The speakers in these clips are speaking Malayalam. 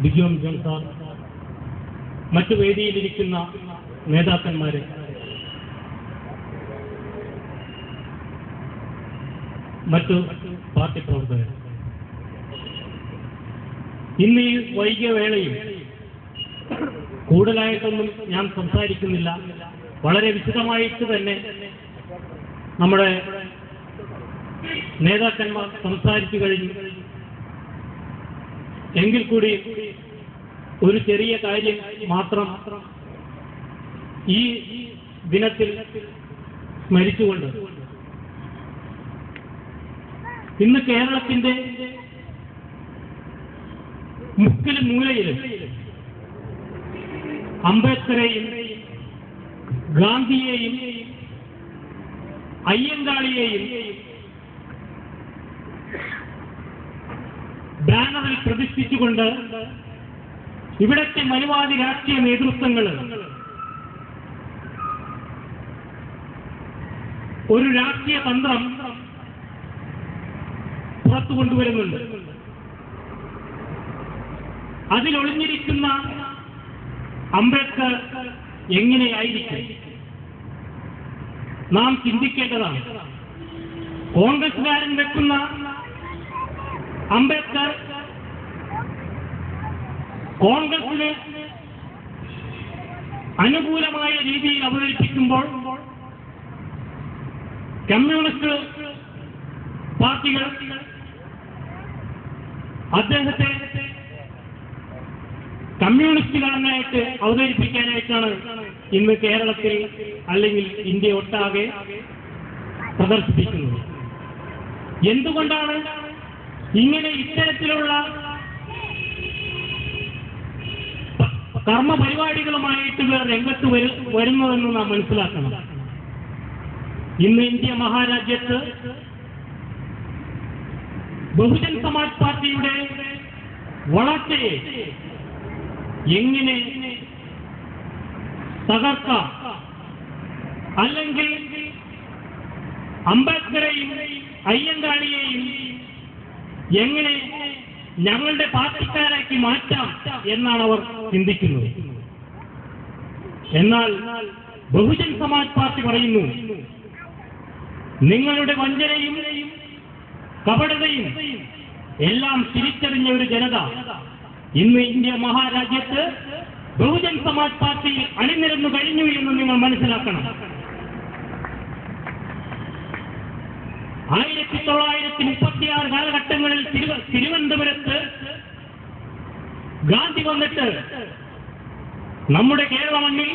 ബിജോൺ ജോൺ സാർ, മറ്റു വേദിയിലിരിക്കുന്ന നേതാക്കന്മാരെ, മറ്റു പാർട്ടി പ്രവർത്തകർ, ഇന്ന് ഈ വൈകിയ വേളയിൽ കൂടുതലായിട്ടൊന്നും ഞാൻ സംസാരിക്കുന്നില്ല. വളരെ വിശദമായിട്ട് തന്നെ നമ്മുടെ നേതാക്കന്മാർ സംസാരിച്ചു കഴിഞ്ഞു. എങ്കിൽ കൂടി ഒരു ചെറിയ കാര്യം മാത്രം ഈ ദിനത്തിൽ സ്മരിച്ചുകൊണ്ട്, ഇന്ന് കേരളത്തിന്റെ മുക്കിലും മൂലയിലും അംബേദ്കറെയും ഗാന്ധിയെയും അയ്യങ്കാളിയെയും ബാനറിൽ പ്രതിഷ്ഠിച്ചുകൊണ്ട് ഇവിടത്തെ മനുവാദി രാഷ്ട്രീയ നേതൃത്വങ്ങൾ ഒരു രാഷ്ട്രീയ തന്ത്രം പുറത്തു കൊണ്ടുവരുന്നുണ്ട്. അതിലൊളിഞ്ഞിരിക്കുന്ന അംബേദ്കർ എങ്ങനെയായിരിക്കും നാം ചിന്തിക്കേണ്ടതാണ്. കോൺഗ്രസ്സുകാരൻ വെക്കുന്ന അംബേദ്കർ കോൺഗ്രസിന് അനുകൂലമായ രീതിയിൽ അവതരിപ്പിക്കുമ്പോൾ കമ്മ്യൂണിസ്റ്റ് പാർട്ടികൾ അദ്ദേഹത്തെ കമ്മ്യൂണിസ്റ്റുകാരനായിട്ട് അവതരിപ്പിക്കാനായിട്ടാണ് ഇന്ന് കേരളത്തിൽ അല്ലെങ്കിൽ ഇന്ത്യ ഒട്ടാകെ പ്രദർശിപ്പിക്കുന്നത്. എന്തുകൊണ്ടാണ് ഇങ്ങനെ ഇത്തരത്തിലുള്ള കർമ്മപരിപാടികളുമായിട്ട് ഇവർ രംഗത്ത് വരുന്നതെന്ന് നാം മനസ്സിലാക്കണം. ഇന്ന് ഇന്ത്യ മഹാരാജ്യത്ത് ബഹുജൻ സമാജ് പാർട്ടിയുടെ വളർച്ചയെ എങ്ങനെ തകർക്കാം, അല്ലെങ്കിൽ അംബേദ്കറെയും അയ്യങ്കാളിയെയും എങ്ങനെ ഞങ്ങളുടെ പാർട്ടിക്കാരാക്കി മാറ്റാം എന്നാണ് അവർ ചിന്തിക്കുന്നത്. എന്നാൽ ബഹുജൻ സമാജ് പാർട്ടി പറയുന്നു, നിങ്ങളുടെ വഞ്ചനയും കപടതയും എല്ലാം തിരിച്ചറിഞ്ഞ ഒരു ജനത ഇന്ന് ഇന്ത്യ മഹാരാജ്യത്ത് ബഹുജൻ സമാജ് പാർട്ടിയിൽ അണിനിരന്നു കഴിഞ്ഞു എന്ന് നിങ്ങൾ മനസ്സിലാക്കണം. 1936 കാലഘട്ടങ്ങളിൽ തിരുവനന്തപുരത്ത് ഗാന്ധി വന്നിട്ട് നമ്മുടെ കേരള മണ്ണിൽ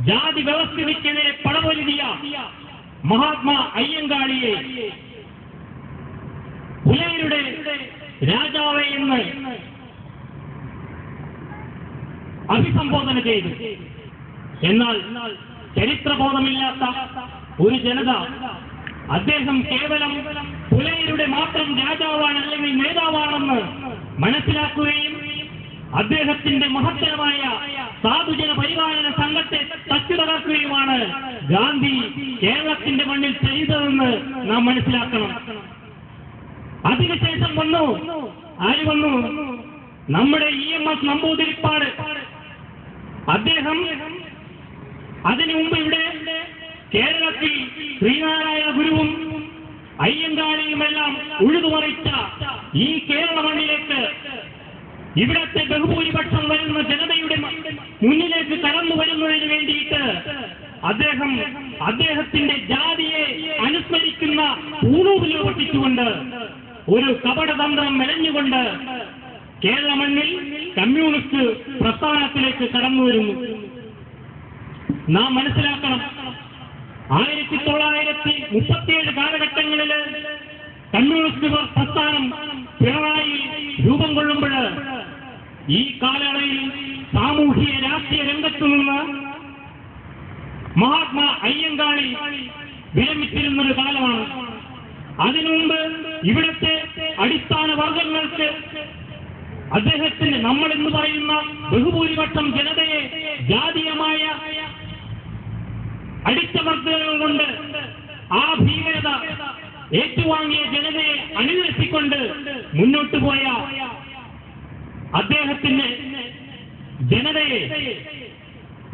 ജാതി വ്യവസ്ഥിതിക്കെതിരെ പടപൊരുതിയ മഹാത്മാ അയ്യങ്കാളിയെ പുലയരുടെ രാജാവേ എന്ന് അഭിസംബോധന ചെയ്തു. എന്നാൽ ചരിത്രബോധമില്ലാത്ത ഒരു ജനത അദ്ദേഹം കേവലം പുലയരുടെ മാത്രം രാജാവാണ് അല്ലെങ്കിൽ നേതാവാണെന്ന് മനസ്സിലാക്കുകയും അദ്ദേഹത്തിന്റെ മഹത്തരമായ സാധുജന പരിപാലന സംഘത്തെ തച്ചുതകർക്കുകയുമാണ് ഗാന്ധി കേരളത്തിന്റെ മണ്ണിൽ ചെയ്തതെന്ന് നാം മനസ്സിലാക്കണം. അതിനുശേഷം ആര് വന്നു? നമ്മുടെ EMS നമ്പൂതിരിപ്പാട്. അദ്ദേഹം അതിനു മുമ്പ് ഇവിടെ കേരളത്തിൽ ശ്രീനാരായണ ഗുരുവും അയ്യങ്കാളിയുമെല്ലാം ഉഴുതുമറിച്ച ഈ കേരള മണ്ണിലേക്ക് ഇവിടത്തെ ബഹുഭൂരിപക്ഷം വരുന്ന ജനതയുടെ മുന്നിലേക്ക് കടന്നു വരുന്നതിന് വേണ്ടിയിട്ട് അദ്ദേഹത്തിന്റെ ജാതിയെ അനുസ്മരിക്കുന്ന ഊണൂരിൽ പൊട്ടിച്ചുകൊണ്ട് ഒരു കപടതന്ത്രം മെനഞ്ഞുകൊണ്ട് കേരള മണ്ണിൽ കമ്മ്യൂണിസ്റ്റ് പ്രസ്ഥാനത്തിലേക്ക് കടന്നു വരുന്നു. നാം മനസ്സിലാക്കണം, 1937 കാലഘട്ടങ്ങളിൽ കമ്മ്യൂണിസ്റ്റ് പ്രസ്ഥാനം പിണറായി രൂപം കൊള്ളുമ്പോൾ ഈ കാലയളവിൽ സാമൂഹിക രാഷ്ട്രീയ രംഗത്തു നിന്ന് മഹാത്മാ അയ്യങ്കാളി വിരമിച്ചിരുന്നൊരു കാലമാണ്. അതിനുമുമ്പ് ഇവിടുത്തെ അടിസ്ഥാന വർഗങ്ങൾക്ക് അദ്ദേഹത്തിന് നമ്മൾ എന്ന് പറയുന്ന ബഹുഭൂരിപക്ഷം ജനതയെ ജാതീയമായ അടിച്ചമർത്തലുകൾ കൊണ്ട് ആ ഭീകരത ഏറ്റുവാങ്ങിയ ജനതയെ അണിനിരത്തിക്കൊണ്ട് മുന്നോട്ട് പോയ അദ്ദേഹത്തിന്റെ ജനതയെ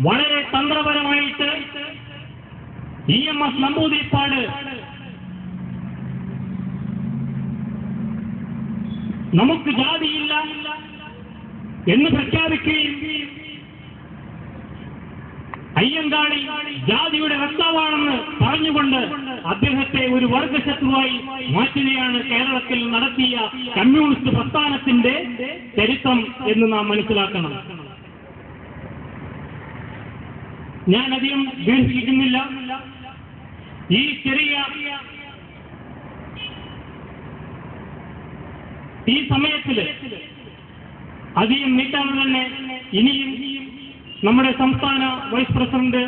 വളരെ തന്ത്രപരമായിട്ട് EMS നമ്പൂതിരിപ്പാട് നമുക്ക് ജാതിയില്ല എന്ന് പ്രഖ്യാപിക്കുകയും അയ്യങ്കാളി ജാതിയുടെ വക്താവാണെന്ന് പറഞ്ഞുകൊണ്ട് അദ്ദേഹത്തെ ഒരു വർഗശത്രുവായി മാറ്റുകയാണ് കേരളത്തിൽ നടത്തിയ കമ്മ്യൂണിസ്റ്റ് പ്രസ്ഥാനത്തിന്റെ ചരിത്രം എന്ന് നാം മനസ്സിലാക്കണം. ഞാൻ അധികം ദീർഘിപ്പിക്കുന്നില്ല. ഈ ചെറിയ ഈ സമയത്തിൽ അധികം നീട്ടാതെ തന്നെ ഇനിയും നമ്മുടെ സംസ്ഥാന vice president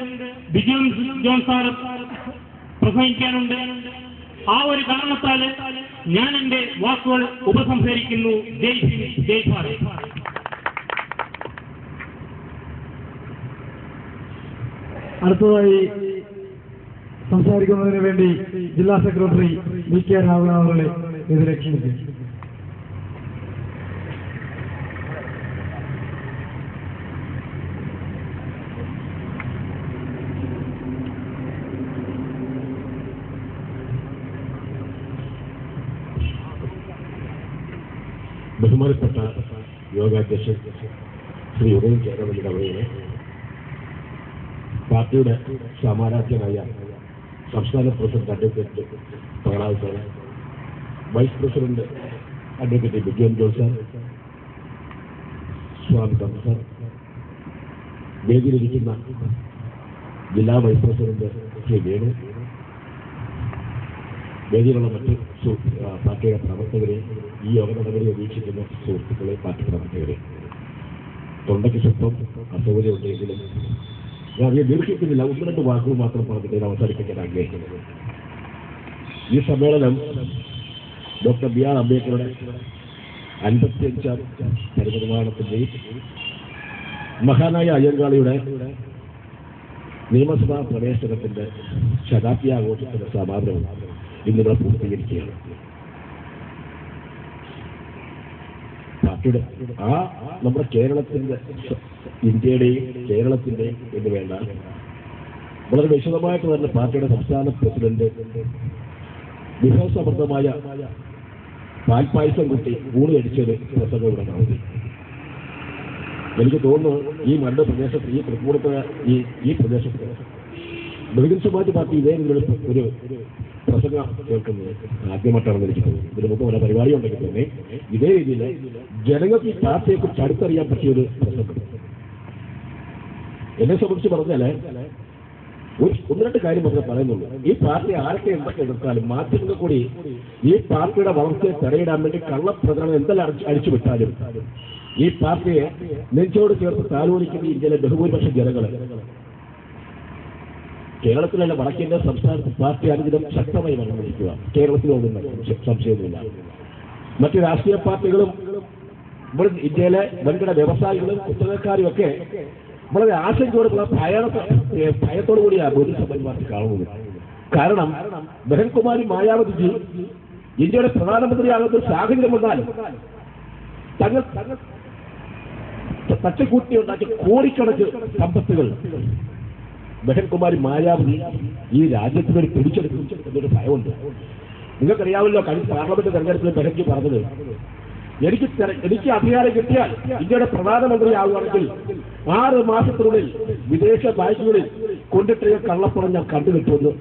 Bijon John sir പ്രസംഗിക്കാനുണ്ട്. ആ ഒരു കാരണത്താൽ ഞാൻ എന്റെ വാക്കുകൾ ഉപസംഹരിക്കുന്നു. ജയ് ഹിന്ദ്, ജയ് ഭാരത്. അടുത്തതായി സംസാരിക്കുന്നതിന് വേണ്ടി ജില്ലാ സെക്രട്ടറി VK രാഘവൻ അവരുടെ ഇതിലെ ക്ഷണിക്കും. ബഹുമാനപ്പെട്ട യോഗാധ്യക്ഷൻ ശ്രീ ഉദയൻ ചേരവള്ളിയുടെ അവയെ പാർട്ടിയുടെ സമാരാധ്യനായ സംസ്ഥാന president advocate Prahlad sir, vice president advocate Bijon John sir, സ്വാഗതം സാർ, വേദിയിലിരിക്കുന്ന ജില്ലാ വൈസ് പ്രസിഡന്റ് ശ്രീ വേണു, വേദിയിലുള്ള മറ്റ് പാർട്ടിയുടെ പ്രവർത്തകരെ, ഈ യോഗ നടപടിയെ വീക്ഷിക്കുന്ന സുഹൃത്തുക്കളെ, പാർട്ടി പ്രവർത്തകരെ, തൊണ്ടയ്ക്ക് സ്വന്തം അസൗകര്യം ഉണ്ടെങ്കിലും ഞാൻ അധികം ദീർഘിക്കുന്നില്ല. 1-2 വാക്കുകൾ മാത്രം പറഞ്ഞിട്ട് ഇത് അവസാനിപ്പിക്കാൻ ആഗ്രഹിക്കുന്നത്. ഈ സമ്മേളനം ഡോക്ടർ BR അംബേദ്കറുടെ 55ാം പരിനിർവ്വാണത്തിന്റെയും മഹാനായ അയ്യങ്കാളിയുടെ നിയമസഭാ പ്രവേശനത്തിന്റെ ശതാബ്ദി ആഘോഷത്തിന്റെ സമാപനവും ഇന്നിവിടെ പൂർത്തീകരിക്കുകയാണ്. പാർട്ടിയുടെ നമ്മുടെ കേരളത്തിന്റെ, ഇന്ത്യയുടെയും കേരളത്തിന്റെയും എന്ന് വേണ്ട വളരെ വിശദമായിട്ട് തന്നെ പാർട്ടിയുടെ സംസ്ഥാന പ്രസിഡന്റ് വിഭവസമൃദ്ധമായ പാൽപ്പായസം കുട്ടി ഊണ് അടിച്ചൊരു പ്രസംഗം ഇവിടെ നടത്തി. എനിക്ക് തോന്നുന്നു ഈ മണ്ഡല പ്രദേശത്ത്, ഈ തൃപ്പൂണിത്തുറ ഈ പ്രദേശത്ത് ബഹുജൻ സമാജ് പാർട്ടി ഇതേ ഒരു പ്രസംഗം കേൾക്കുന്നത് ആദ്യമായിട്ടാണെന്ന് എനിക്ക് തോന്നുന്നു. ഇതിനു മുമ്പ് പല പരിപാടി ഉണ്ടെങ്കിൽ തന്നെ ഇതേ രീതിയിൽ ജനങ്ങൾക്ക് ഈ പാർട്ടിയെക്കുറിച്ച് അടുത്തറിയാൻ പറ്റിയൊരു പ്രസംഗം. എന്നെ സംബന്ധിച്ച് പറഞ്ഞാൽ 1-2 കാര്യം മാത്രമേ പറയുന്നുള്ളൂ. ഈ പാർട്ടി ആരൊക്കെ എന്തൊക്കെ എതിർത്താലും മാധ്യമങ്ങൾ കൂടി ഈ പാർട്ടിയുടെ വളർച്ചയെ തടയിടാൻ വേണ്ടി കള്ളപ്രചരണം എന്തെല്ലാം അടിച്ചുവിട്ടാലും ഈ പാർട്ടിയെ നെഞ്ചോട് ചേർത്ത് താലോലിക്കുന്ന ഇന്ത്യയിലെ ബഹുഭൂരിപക്ഷം ജനങ്ങൾ, കേരളത്തിലല്ല വടക്കേന്ത്യ സംസ്ഥാനത്ത് പാർട്ടി അനുദിനം ശക്തമായി വളർന്നിരിക്കുക. കേരളത്തിലൊന്നും സംശയമൊന്നുമില്ല. മറ്റ് രാഷ്ട്രീയ പാർട്ടികളും ഇവിടെ ഇന്ത്യയിലെ വൻകിട വ്യവസായികളും കുത്തകക്കാരും ഒക്കെ വളരെ ആശങ്കയോടുള്ള ഭയത്തോടു കൂടിയാണ് ബഹുജൻ സമാജ് പാർട്ടി കാണുന്നത്. കാരണം ബഹൻകുമാരി മായാവതിജി ഇന്ത്യയുടെ പ്രധാനമന്ത്രിയാകുന്ന ഒരു സാഹചര്യം വന്നാൽ തങ്ങൾ തട്ടിക്കൂട്ടി ഉണ്ടാക്കിയ കോടിക്കണക്ക് സമ്പത്തുകൾ ബഹൻകുമാരി മായാവതി ഈ രാജ്യത്തിന് പിടിച്ചെടുക്കും എന്നൊരു ഭയമുണ്ട്. നിങ്ങൾക്കറിയാമല്ലോ, കഴിഞ്ഞ പാർലമെന്റ് തെരഞ്ഞെടുപ്പിൽ ബഹൻജി പറഞ്ഞത്, എനിക്ക് അധികാരം കിട്ടിയാൽ ഇന്ത്യയുടെ പ്രധാനമന്ത്രിയാവുകയാണെങ്കിൽ 6 മാസത്തിനുള്ളിൽ വിദേശ ബാങ്കുകളിൽ കൊണ്ടിട്ട് കള്ളപ്പണം ഞാൻ കണ്ടുകിട്ടുമെന്ന്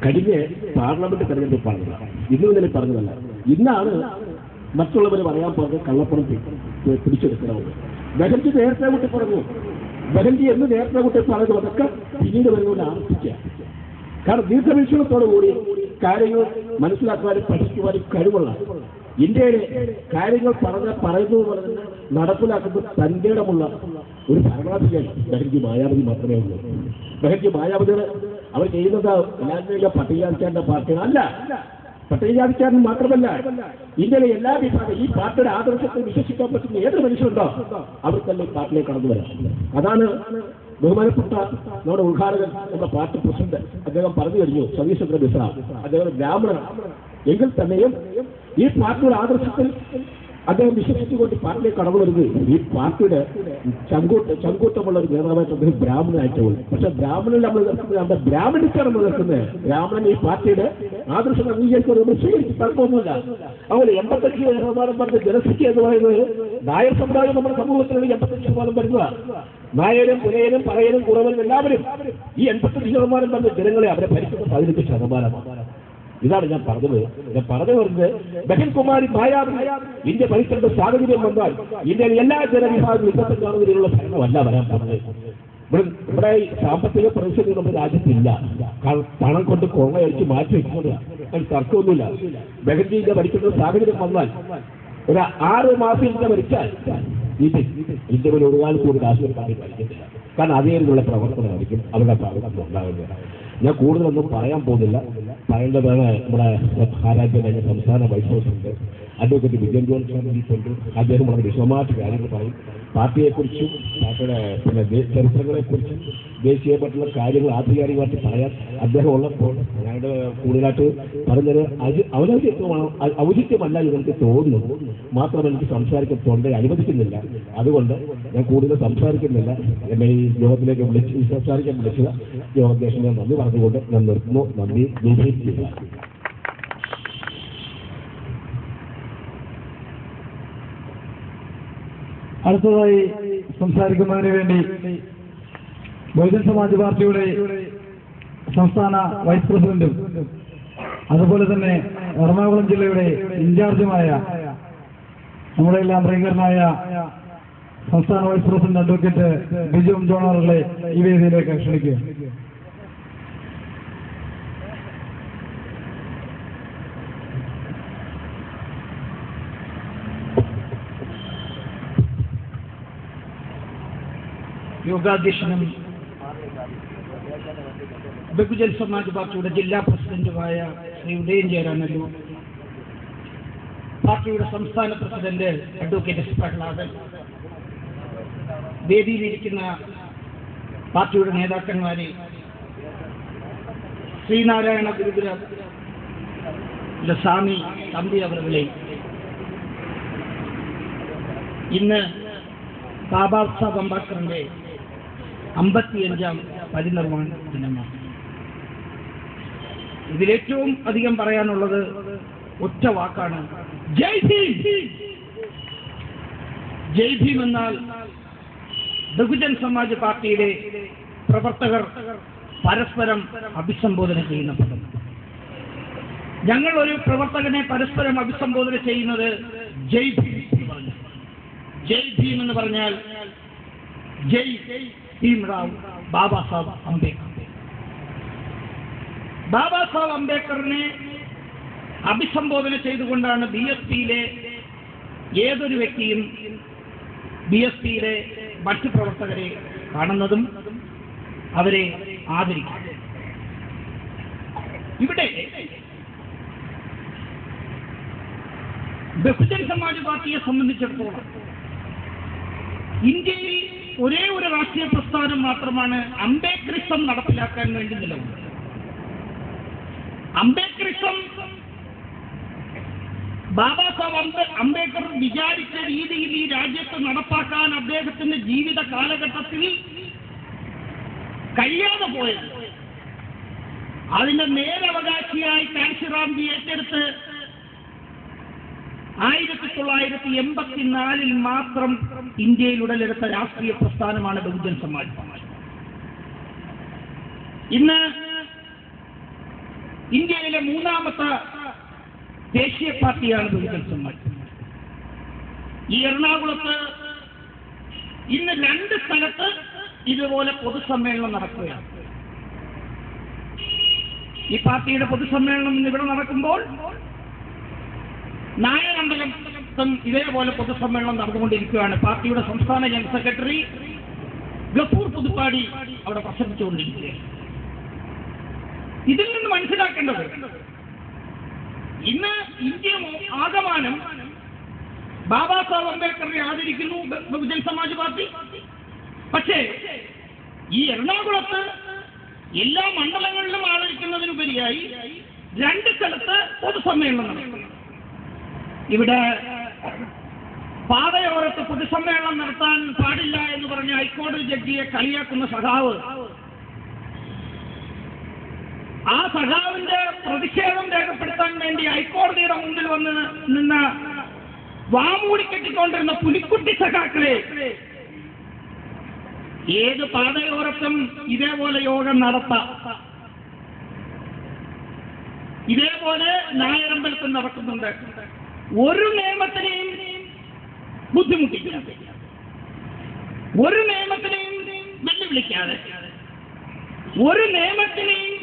കഴിഞ്ഞ പാർലമെന്റ് തെരഞ്ഞെടുപ്പിൽ പറഞ്ഞതാണ്. ഇന്നലെ പറഞ്ഞതല്ല. ഇന്നാണ് മറ്റുള്ളവർ പറയാൻ പറഞ്ഞത് കള്ളപ്പണം പിടിച്ചെടുക്കണമെന്ന്. ബഹൻജി നേരത്തെ കൂട്ടി പറഞ്ഞു. ബഹൻജി എന്ന് നേരത്തെ കൂട്ടി പറഞ്ഞു, അതൊക്കെ പിന്നീട് വരുന്നവരെ ആവർത്തിക്കുക. കാരണം ദീർഘവീക്ഷണത്തോടുകൂടി കാര്യങ്ങൾ മനസ്സിലാക്കുവാനും പഠിക്കുവാനും കഴിവുള്ള, ഇന്ത്യയിലെ കാര്യങ്ങൾ പറയുന്നത് പോലെ തന്നെ നടപ്പിലാക്കുന്നത് തന്റെ ഇടമുള്ള ഒരു ഭരണാധികാരി ബഹൻജി മായാവതി മാത്രമേ ഉള്ളൂ. ബഹൻജി മായാവതിയുടെ അവർ ചെയ്യുന്നത് എല്ലാവരുടെയും പട്ടികജാതിക്കാരന്റെ പാർട്ടിയാണ്. അല്ല, പട്ടികജാതിക്കാരൻ മാത്രമല്ല, ഇന്ത്യയിലെ എല്ലാ വിഭാഗം ഈ പാർട്ടിയുടെ ആദർശത്തിൽ വിശ്വസിക്കാൻ പറ്റുന്ന ഏതൊരു മനുഷ്യരുണ്ടോ അവർക്കല്ലേ ഈ പാർട്ടിയിലേക്ക് കടന്നു വരാം. അതാണ് ബഹുമാനപ്പെട്ട നമ്മുടെ ഉദ്ഘാടകൻ, നമ്മുടെ പാർട്ടി പ്രസിഡന്റ് അദ്ദേഹം പറഞ്ഞു കഴിഞ്ഞു. സതീഷ് ചന്ദ്ര മിശ്ര അദ്ദേഹം ബ്രാഹ്മണൻ എങ്കിൽ തന്നെയും ഈ പാർട്ടിയുടെ ആദർശത്തിൽ അദ്ദേഹം വിശ്വസിച്ചുകൊണ്ട് പാർട്ടിയെ കടന്നു വരുന്നത് ഈ പാർട്ടിയുടെ ചങ്കൂറ്റമുള്ള ഒരു നേതാവായിട്ട് അദ്ദേഹം ബ്രാഹ്മണനായിട്ട് പോയി. പക്ഷെ ബ്രാഹ്മണനിൽ നമ്മൾ നിൽക്കുന്നത് നമ്മുടെ ബ്രാഹ്മണിക്കാണ് നമ്മൾ നിൽക്കുന്നത്. ബ്രാഹ്മണൻ ഈ പാർട്ടിയുടെ ആദർശം അംഗീകരിക്കുന്നത് നമ്മൾ സ്വീകരിച്ച് തർക്കമൊന്നുമില്ല. അതുപോലെ 85% പറഞ്ഞ ജനസംഖ്യ എന്ന് പറയുന്നത് നായർ സമുദായം നമ്മുടെ സമൂഹത്തിലുള്ള 85% വരുന്നതാണ്. നായരും പുലയനും പറയനും കുറവനും എല്ലാവരും ഈ 85% പറഞ്ഞ ജനങ്ങളെ അവരെ ഭരിക്കുന്ന 18%. ഇതാണ് ഞാൻ പറഞ്ഞു വരുന്നത്. ബഹൻകുമാരി മായാവി ഇന്ത്യ ഭരിക്കേണ്ട സാഹചര്യം വന്നാൽ ഇന്ത്യയിലെ എല്ലാ ജനവിഭാഗങ്ങളും ഇന്നത്തെ കാണുന്നതിനുള്ള ഭരണമല്ല വരാൻ പോകുന്നത്. ഇവിടെ സാമ്പത്തിക പ്രതിസന്ധി നമ്മുടെ രാജ്യത്തില്ല. പണം കൊണ്ട് കൊള്ളയടിച്ച് മാറ്റി വയ്ക്കുന്നതാണ്. അതിന് തർക്കമൊന്നുമില്ല. ബഹൻജി ഇന്ത്യ ഭരിക്കേണ്ട സാഹചര്യം വന്നാൽ ഒരു 6 മാസം ഇന്ത്യ ഭരിച്ചാൽ ഇന്ത്യയിൽ ഒരു കാലം കൂടി രാഷ്ട്രീയ പാർട്ടി ഭരിക്കത്തില്ല. കാരണം അതേലുള്ള പ്രവർത്തനമായിരിക്കും അവരുടെ ഭാഗത്ത് ഉണ്ടാകുന്നത്. ഞാൻ കൂടുതലൊന്നും പറയാൻ പോകുന്നില്ല. പറയേണ്ടതാണ് നമ്മുടെ ആരാധ്യനായ സംസ്ഥാന vice president advocate Vijayan John സാറിട്ടുണ്ട്. അദ്ദേഹം വളരെ വിശദമായിട്ട് കാര്യങ്ങൾ പറയും. പാർട്ടിയെക്കുറിച്ചും പാർട്ടിയുടെ ചരിത്രങ്ങളെക്കുറിച്ചും ദേശീയമായിട്ടുള്ള കാര്യങ്ങൾ ആധികാരികമായിട്ട് പറയാൻ അദ്ദേഹം ഉള്ളപ്പോൾ ഞങ്ങളുടെ കൂടുതലായിട്ട് പറഞ്ഞത് ഔചിത്യമല്ല എനിക്ക് തോന്നുന്നു. മാത്രമല്ല എനിക്ക് സംസാരിക്കാൻ തൊണ്ടയെ അനുവദിക്കുന്നില്ല. അതുകൊണ്ട് ഞാൻ കൂടുതൽ സംസാരിക്കുന്നില്ല. എന്നെ ഈ യോഗത്തിലേക്ക് സംസാരിക്കാൻ വിളിച്ചത് യോഗാധ്യക്ഷനെ നന്ദി പറഞ്ഞുകൊണ്ട് ഞാൻ നിർത്തുന്നു. നന്ദി. ജയിച്ചില്ല. അടുത്തതായി സംസാരിക്കുന്നതിന് വേണ്ടി ബഹുജൻ സമാജ് പാർട്ടിയുടെ സംസ്ഥാന വൈസ് പ്രസിഡന്റും അതുപോലെ തന്നെ എറണാകുളം ജില്ലയുടെ ഇൻചാർജുമായ നമ്മുടെ എല്ലാം പ്രിയങ്കരനായ സംസ്ഥാന vice president advocate Biju John അവരുടെ ഈ വേദിയിലേക്ക് ക്ഷണിക്കുക. യോഗാധ്യക്ഷനും ബഹുജൻ സമാജ് പാർട്ടിയുടെ ജില്ലാ പ്രസിഡന്റുമായ ശ്രീ ഉദയൻ ജയരാനല്ലൂർ, പാർട്ടിയുടെ സംസ്ഥാന പ്രസിഡന്റ് അഡ്വക്കേറ്റ് എസ് പ്രഹ്ലാദൻ, വേദിയിലിരിക്കുന്ന പാർട്ടിയുടെ നേതാക്കന്മാരെ, ശ്രീനാരായണ ഗുരുകുല സ്വാമി തമ്പി അവരുടെ ഇന്ന് ബാബാ സാഹേബ് അംബേദ്കറിന്റെ 55ാം പരിനിർവാണ ദിനമാണ്. ഇതിലേറ്റവും അധികം പറയാനുള്ളത് ഒറ്റ വാക്കാണ്, ജയ് ഭീം. ജയ് ഭീം എന്നാൽ ബഹുജൻ സമാജ് പാർട്ടിയുടെ പ്രവർത്തകർ പരസ്പരം അഭിസംബോധന ചെയ്യുന്ന പദം. ഞങ്ങൾ ഒരു പ്രവർത്തകനെ പരസ്പരം അഭിസംബോധന ചെയ്യുന്നത് ജയ് ഭീം എന്ന് പറഞ്ഞു. ജയ് ഭീം എന്ന് പറഞ്ഞാൽ ജയ് ഭീംറാവ് ബാബാ സാഹേബ് അംബേദ്കർ. ബാബാ സാഹേബ് അംബേദ്കറിനെ അഭിസംബോധന ചെയ്തുകൊണ്ടാണ് BSPയിലെ ഏതൊരു വ്യക്തിയും BSPയിലെ മറ്റു പ്രവർത്തകരെ കാണുന്നതും അവരെ ആദരിക്കും. ഇവിടെ ബഹുജൻ സമാജ് പാർട്ടിയെ സംബന്ധിച്ചിടത്തോളം ഇന്ത്യയിൽ ഒരേ ഒരു രാഷ്ട്രീയ പ്രസ്ഥാനം മാത്രമാണ് അംബേദ്കറിസം നടപ്പിലാക്കാൻ വേണ്ടി നിലകൊള്ളുന്നത്. അംബേദ്കറിസം ബാബാ സാഹേബ് അംബേദ്കർ വിചാരിച്ച രീതിയിൽ ഈ രാജ്യത്ത് നടപ്പാക്കാൻ അദ്ദേഹത്തിന്റെ ജീവിത കാലഘട്ടത്തിൽ കഴിയാതെ പോയത് അതിന്റെ നേരവകാശിയായി കാൻഷിറാംജി ഏറ്റെടുത്ത് 1984 മാത്രം ഇന്ത്യയിൽ ഉടലെടുത്ത രാഷ്ട്രീയ പ്രസ്ഥാനമാണ് ബഹുജൻ സമാജ് പാർട്ടി. ഇന്ന് ഇന്ത്യയിലെ 3ാമത്തെ ദേശീയ പാർട്ടിയാണ് ബഹുജൻ സമാജ്. ഈ എറണാകുളത്ത് ഇന്ന് 2 സ്ഥലത്ത് ഇതുപോലെ പൊതുസമ്മേളനം നടക്കുകയാണ്. ഈ പാർട്ടിയുടെ പൊതുസമ്മേളനം ഇവിടെ നടക്കുമ്പോൾ നായകമണ്ഡലത്തും ഇതേപോലെ പൊതുസമ്മേളനം നടന്നുകൊണ്ടിരിക്കുകയാണ്. പാർട്ടിയുടെ സംസ്ഥാന ജനറൽ സെക്രട്ടറി ഗഫൂർ പുതുപ്പാടി അവിടെ പ്രസംഗിച്ചുകൊണ്ടിരിക്കുകയാണ്. ഇതിൽ നിന്ന് മനസ്സിലാക്കേണ്ടത് ഇന്ന് ഇന്ത്യ ആകമാനം ബാബാ സാഹേബ് അംബേദ്കറിനെ ആദരിക്കുന്നു ബഹുജൻ സമാജ് പാർട്ടി. പക്ഷേ ഈ എറണാകുളത്ത് എല്ലാ മണ്ഡലങ്ങളിലും ആദരിക്കുന്നതിനുപരിയായി 2 സ്ഥലത്ത് പൊതുസമ്മേളനം നടക്കുന്നു. ഇവിടെ പാതയോരത്ത് പൊതുസമ്മേളനം നടത്താൻ പാടില്ല എന്ന് പറഞ്ഞ് ഹൈക്കോടതി ജഡ്ജിയെ കളിയാക്കുന്ന സഖാവ്, ആ സഖാവിന്റെ പ്രതിഷേധം രേഖപ്പെടുത്താൻ വേണ്ടി ഹൈക്കോടതിയുടെ മുമ്പിൽ വന്ന് നിന്ന് വാമൂടി കെട്ടിക്കൊണ്ടിരുന്ന പുലിക്കുട്ടി സഖാക്കളെ ഏത് പാതയോരത്തും ഇതേപോലെ യോഗം നടത്താം, ഇതേപോലെ നായരമ്പലത്തിൽ നടക്കുന്നുണ്ട്. ഒരു നിയമത്തിനെയും ബുദ്ധിമുട്ടിക്കാതെ, ഒരു നിയമത്തിനെയും വെല്ലുവിളിക്കാതെ, ഒരു നിയമത്തിനെയും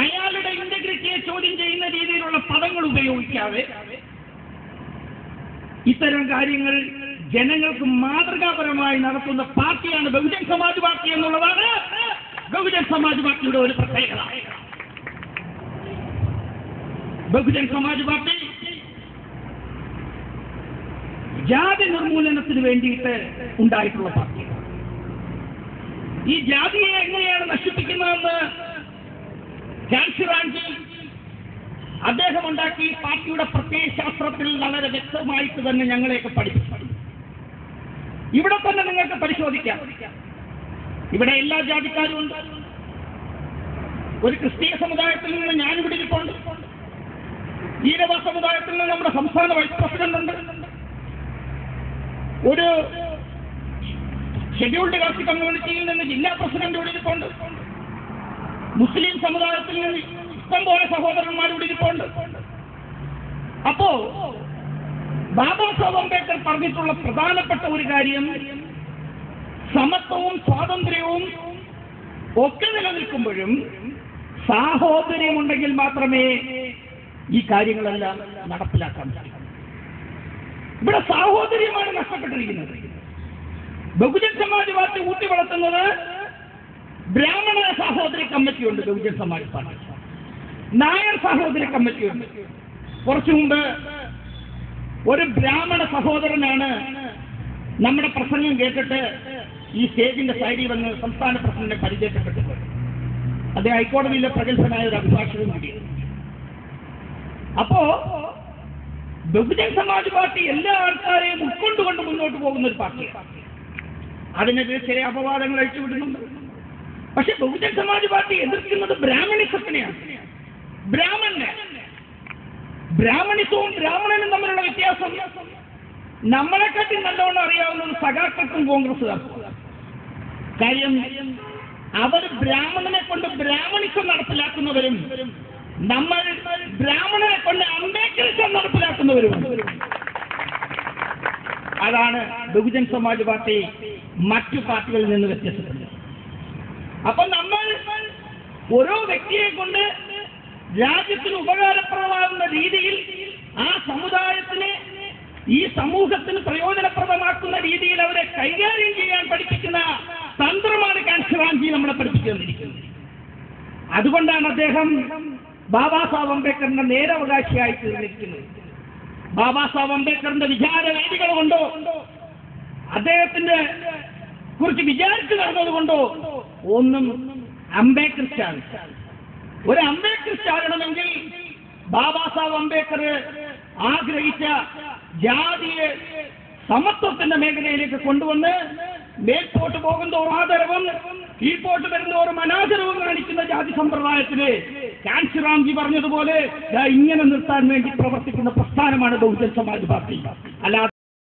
അയാളുടെ ഇന്റഗ്രിറ്റിയെ ചോദ്യം ചെയ്യുന്ന രീതിയിലുള്ള പദങ്ങൾ ഉപയോഗിക്കാതെ ഇത്തരം കാര്യങ്ങൾ ജനങ്ങൾക്ക് മാതൃകാപരമായി നടത്തുന്ന പാർട്ടിയാണ് ബഹുജൻ സമാജ് പാർട്ടി എന്നുള്ളതാണ് ബഹുജൻ സമാജ് പാർട്ടിയുടെ ഒരു പ്രത്യേകത. ബഹുജൻ സമാജ് പാർട്ടി ജാതി നിർമൂലനത്തിന് വേണ്ടിയിട്ട് ഉണ്ടായിട്ടുള്ള പാർട്ടിയാണ്. ഈ ജാതിയെ എങ്ങനെയാണ് നശിപ്പിക്കുന്നതെന്ന് ഝാൻസിറാംജി അദ്ദേഹം ഉണ്ടാക്കി പാർട്ടിയുടെ പ്രത്യയശാസ്ത്രത്തിൽ വളരെ വ്യക്തമായിട്ട് തന്നെ ഞങ്ങളെയൊക്കെ പഠിപ്പിച്ചു. ഇവിടെ തന്നെ നിങ്ങൾക്ക് പരിശോധിക്കാം. ഇവിടെ എല്ലാ ജാതിക്കാരും ഉണ്ട്. ഒരു ക്രിസ്തീയ സമുദായത്തിൽ നിന്ന് ഞാനിവിടെ ഇരിപ്പുണ്ട്. ഈരവ സമുദായത്തിൽ നിന്ന് നമ്മുടെ സംസ്ഥാന വൈസ് പ്രസിഡന്റ് ഉണ്ട്. ഒരു ഷെഡ്യൂൾഡ് കാസ്റ്റ് കമ്മ്യൂണിറ്റിയിൽ നിന്ന് ജില്ലാ പ്രസിഡന്റ് ഇവിടെ ഇരിപ്പുണ്ട്. മുസ്ലിം സമുദായത്തിൽ നിന്ന് ഇഷ്ടം പോലെ സഹോദരന്മാർ ഇവിടെ ഇരിപ്പുണ്ട്. അപ്പോ ബാബാ സാഹേബ് അംബേദ്കർ പറഞ്ഞിട്ടുള്ള പ്രധാനപ്പെട്ട ഒരു കാര്യം, സമത്വവും സ്വാതന്ത്ര്യവും ഒക്കെ നിലനിൽക്കുമ്പോഴും സാഹോദര്യമുണ്ടെങ്കിൽ മാത്രമേ ഈ കാര്യങ്ങളെല്ലാം നടപ്പിലാക്കാൻ സാധിക്കൂ. ഇവിടെ സാഹോദര്യമാണ് നഷ്ടപ്പെട്ടിരിക്കുന്നത്. ബഹുജൻ സമാജ് പാർട്ടി ഊട്ടി വളർത്തുന്നത് ബ്രാഹ്മണ സഹോദരി കമ്മിറ്റിയുണ്ട്, ബഹുജൻ സമാജ് പാർട്ടി നായർ സഹോദരി കമ്മിറ്റിയുണ്ട്. കുറച്ചു മുമ്പ് ഒരു ബ്രാഹ്മണ സഹോദരനാണ് നമ്മുടെ പ്രസംഗം കേട്ടിട്ട് ഈ സ്റ്റേജിന്റെ സൈഡിൽ വന്ന് സംസ്ഥാന പ്രസിഡന്റിനെ പരിചയപ്പെട്ടിട്ടുണ്ട്. അദ്ദേഹം ഹൈക്കോടതിയിലെ പ്രഗത്ഭനായ ഒരു അഭിഭാഷകൻ കൂടിയാണ്. അപ്പോ ബഹുജൻ സമാജ് പാർട്ടി എല്ലാ ആൾക്കാരെയും ഉൾക്കൊണ്ടുകൊണ്ട് മുന്നോട്ട് പോകുന്ന ഒരു പാർട്ടിയാണ്. അതിനെതിരെ ചില അപവാദങ്ങൾ അഴിച്ചുവിടുന്നുണ്ട്. പക്ഷെ ബഹുജൻ സമാജ് പാർട്ടി എതിർക്കുന്നത് ബ്രാഹ്മണിസത്തിനെയാണ്. ബ്രാഹ്മണിസവും ബ്രാഹ്മണനും തമ്മിലുള്ള വ്യത്യാസം നമ്മളെക്കാട്ടി നല്ലോണം അറിയാവുന്നത് സഖാക്കൾക്കും കോൺഗ്രസ്സുകാർക്കും. കാര്യം അവർ ബ്രാഹ്മണനെ കൊണ്ട് ബ്രാഹ്മണിസം നടപ്പിലാക്കുന്നവരും നമ്മൾ ബ്രാഹ്മണനെ കൊണ്ട് അംബേദ്കറിസം നടപ്പിലാക്കുന്നവരും. അതാണ് ബഹുജൻ സമാജ് പാർട്ടി മറ്റു പാർട്ടികളിൽ നിന്ന് വ്യത്യസ്തപ്പെടുന്നത്. അപ്പൊ നമ്മൾ ഓരോ വ്യക്തിയെ കൊണ്ട് രാജ്യത്തിന് ഉപകാരപ്രദമാകുന്ന രീതിയിൽ ആ സമുദായത്തിനെ ഈ സമൂഹത്തിന് പ്രയോജനപ്രദമാക്കുന്ന രീതിയിൽ അവരെ കൈകാര്യം ചെയ്യാൻ പഠിപ്പിക്കുന്ന തന്ത്രമാണ് ഝാൻസിറാംജി നമ്മളെ പഠിപ്പിച്ചു തന്നിരിക്കുന്നത്. അതുകൊണ്ടാണ് അദ്ദേഹം ബാബാ സാഹേബ് അംബേദ്കറിന്റെ നേരവകാശിയായി തീർന്നിരിക്കുന്നത്. ബാബാ സാഹേബ് അംബേദ്കറിന്റെ വിചാരവേദികൾ കൊണ്ടോ അദ്ദേഹത്തിന്റെ കുറിച്ച് വിചാരിച്ചു നടന്നതുകൊണ്ടോ ഒന്നും അംബേദ്കർ ഒരു അംബേദ്കർ ആകണമെങ്കിൽ ബാബാ സാഹേബ് അംബേദ്കർ ആഗ്രഹിച്ച ജാതിയെ സമത്വത്തിന്റെ മേഖലയിലേക്ക് കൊണ്ടുവന്ന് മേൽപോട്ട് പോകുന്നതോറും ആദരവും കീഴ്പോട്ട് വരുന്നതോറും അനാദരവും കാണിക്കുന്ന ജാതി സമ്പ്രദായത്തിന് ഝാൻസിറാംജി പറഞ്ഞതുപോലെ ഇങ്ങനെ നിർത്താൻ വേണ്ടി പ്രവർത്തിക്കുന്ന പ്രസ്ഥാനമാണ് ബഹുജൻ സമാജ് പാർട്ടി. അല്ലാതെ